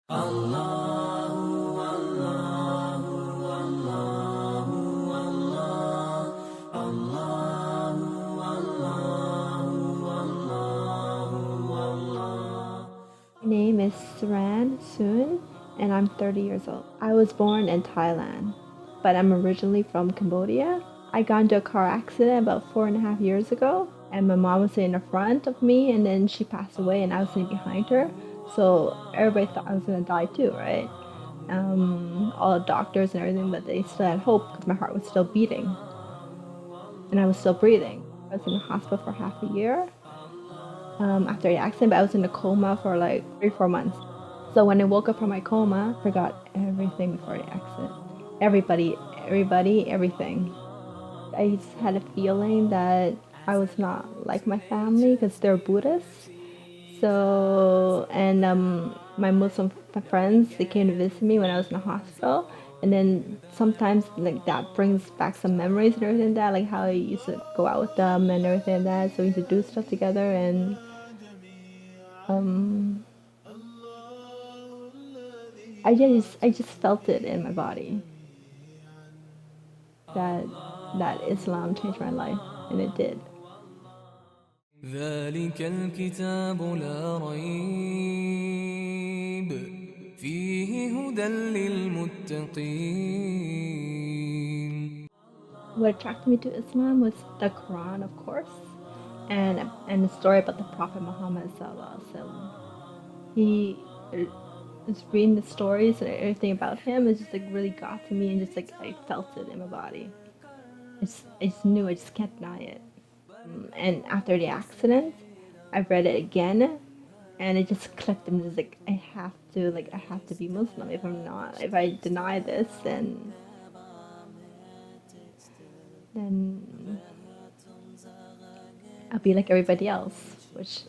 My name is Saran Soon, and I'm 30 years old. I was born in Thailand, but I'm originally from Cambodia. I got into a car accident about 4.5 years ago, and my mom was sitting in the front of me, and then she passed away, and I was sitting behind her. So everybody thought I was gonna die too, right? All the doctors and everything, but they still had hope because my heart was still beating, and I was still breathing. I was in the hospital for half a year after the accident, but I was in a coma for like 3, 4 months. So when I woke up from my coma, I forgot everything before the accident. Everybody, everything. I just had a feeling that I was not like my family because they're Buddhists. So, and my Muslim friends, they came to visit me when I was in the hospital. And then sometimes like that brings back some memories and everything like that, like how I used to go out with them and everything like that. So we used to do stuff together, and um, I just felt it in my body that Islam changed my life, and it did. ذلك الكتاب لا ريب فيه هدى للمتقين. What attracted me to Islam was the Quran, of course, and the story about the Prophet Muhammad sallallahu alaihi wasallam. He just reading the stories and everything about him, it just like really got to me, and just like I felt it in my body. I just knew, I just can't deny it. And after the accident, I read it again, and it just clicked. And just like I have to be Muslim. If I deny this, then I'll be like everybody else, which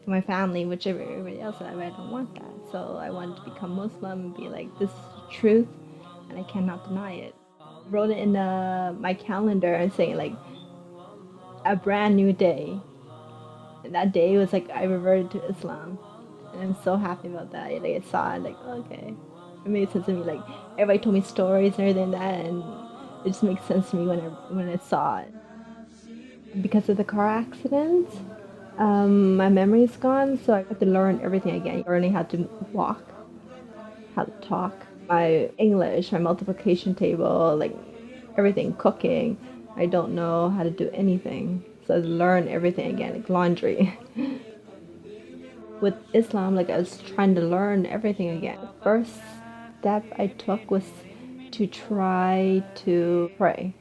my family, which everybody else, I don't want that. So I wanted to become Muslim and be like, this is the truth, and I cannot deny it. I wrote it in my calendar and saying like a brand new day. And that day was like I reverted to Islam, and I'm so happy about that. Like I saw it, like okay, it made sense to me. Like everybody told me stories and everything like that, and it just makes sense to me when I saw it. Because of the car accident, my memory is gone, so I have to learn everything again. Learning how to walk, how to talk, my English, my multiplication table, like everything, cooking. I don't know how to do anything, so I learn everything again, like laundry. With Islam, like I was trying to learn everything again. The first step I took was to try to pray.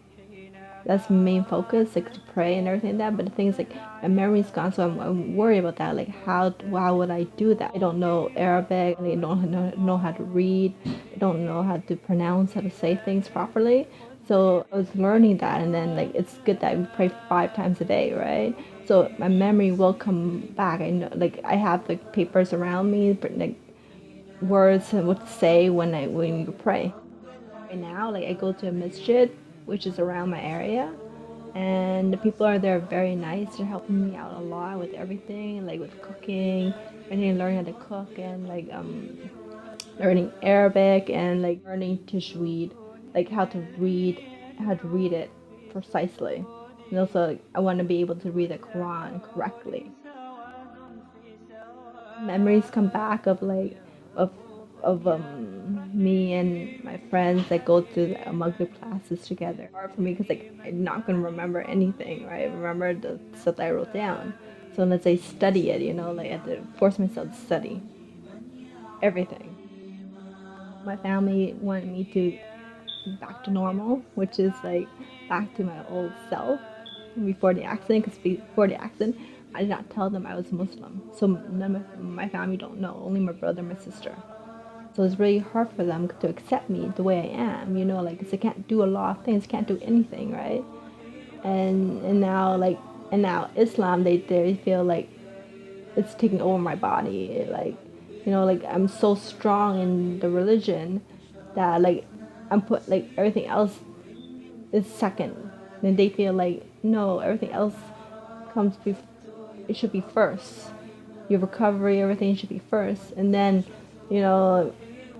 That's the main focus, like to pray and everything like that. But the thing is, like my memory's gone, so I'm worried about that. Like how would I do that? I don't know Arabic. I don't know how to read. I don't know how to pronounce, how to say things properly. So I was learning that, and then like it's good that we pray 5 times a day, right? So my memory will come back. I know, like I have the papers around me, but like words and what to say when you pray. Right now, like I go to a masjid, which is around my area, and the people are there very nice. They're helping me out a lot with everything, like with cooking, and learning how to cook, and like learning Arabic, and like learning tajweed, like how to read it precisely. And also, like, I want to be able to read the Quran correctly. Memories come back of like of me and my friends that go to the Maghrib classes together. Hard for me because like I'm not gonna remember anything, right? I remember the stuff that I wrote down. So unless I study it, like I have to force myself to study everything. My family wanted me to back to normal, which is like back to my old self before the accident. Because before the accident, I did not tell them I was Muslim, so none of my family don't know. Only my brother, and my sister. So it's really hard for them to accept me the way I am. Like 'cause I can't do a lot of things, can't do anything, right? And now Islam, they feel like it's taking over my body, like like I'm so strong in the religion that like I'm put like everything else is second. Then they feel like no, everything else comes before. It should be first. your recovery, everything should be first, and then, you know,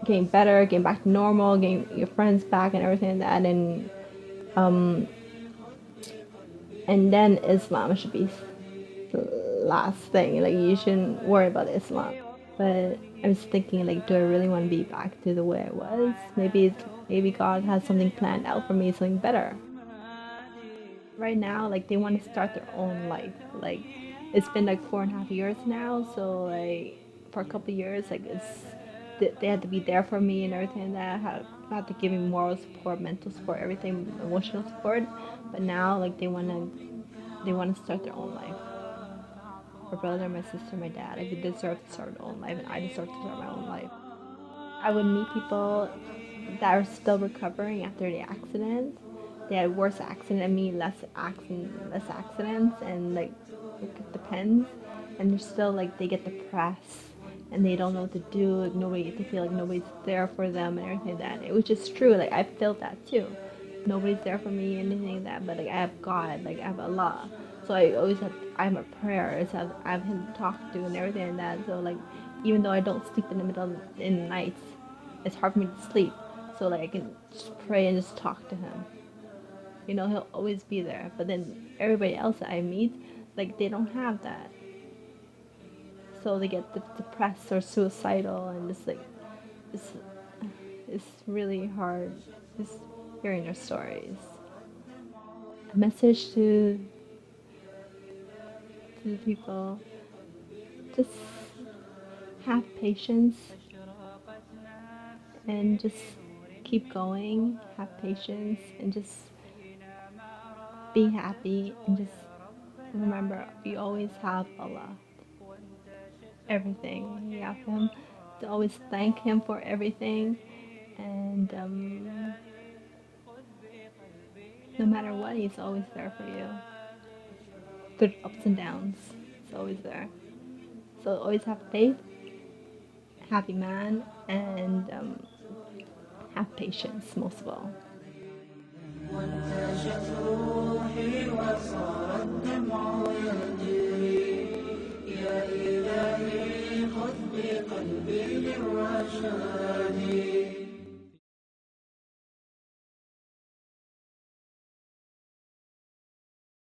getting better, getting back to normal, getting your friends back, and everything like that, and then Islam should be the last thing. Like you shouldn't worry about Islam. But I was thinking, like, do I really want to be back to the way I was? Maybe God has something planned out for me, something better. Right now, like they want to start their own life. Like it's been like 4.5 years now, so like for a couple of years, like they had to be there for me and everything. That had to give me moral support, mental support, everything, emotional support. But now, like they want to start their own life. My brother, my sister, my dad, like they deserve to start their own life, and I deserve to start my own life. I would meet people that are still recovering after the accident. They had worse accident than me, less accidents, and like it depends. And they're still like they get depressed and they don't know what to do. Like they feel like nobody's there for them and everything like that. Which is true. Like I felt that too. Nobody's there for me, anything like that. But like I have God, like I have Allah. So I have a prayer. I have Him to talk to and everything like that. So like even though I don't sleep in the middle of the night, it's hard for me to sleep. So like I can just pray and just talk to Him. You know, He'll always be there. But then everybody else that I meet, like they don't have that. So they get depressed or suicidal, and just like it's it's really hard just hearing their stories. A message to the people: just have patience and just keep going. Have patience and just be happy and just remember you always have Allah. Everything you have Him to always thank Him for everything, and no matter what, He's always there for you. Through ups and downs, He's always there. So always have faith, happy man, and have patience most of all. وانتشت روحي وصار الدمع يجري يا إلهي خذ بقلبي للرشاد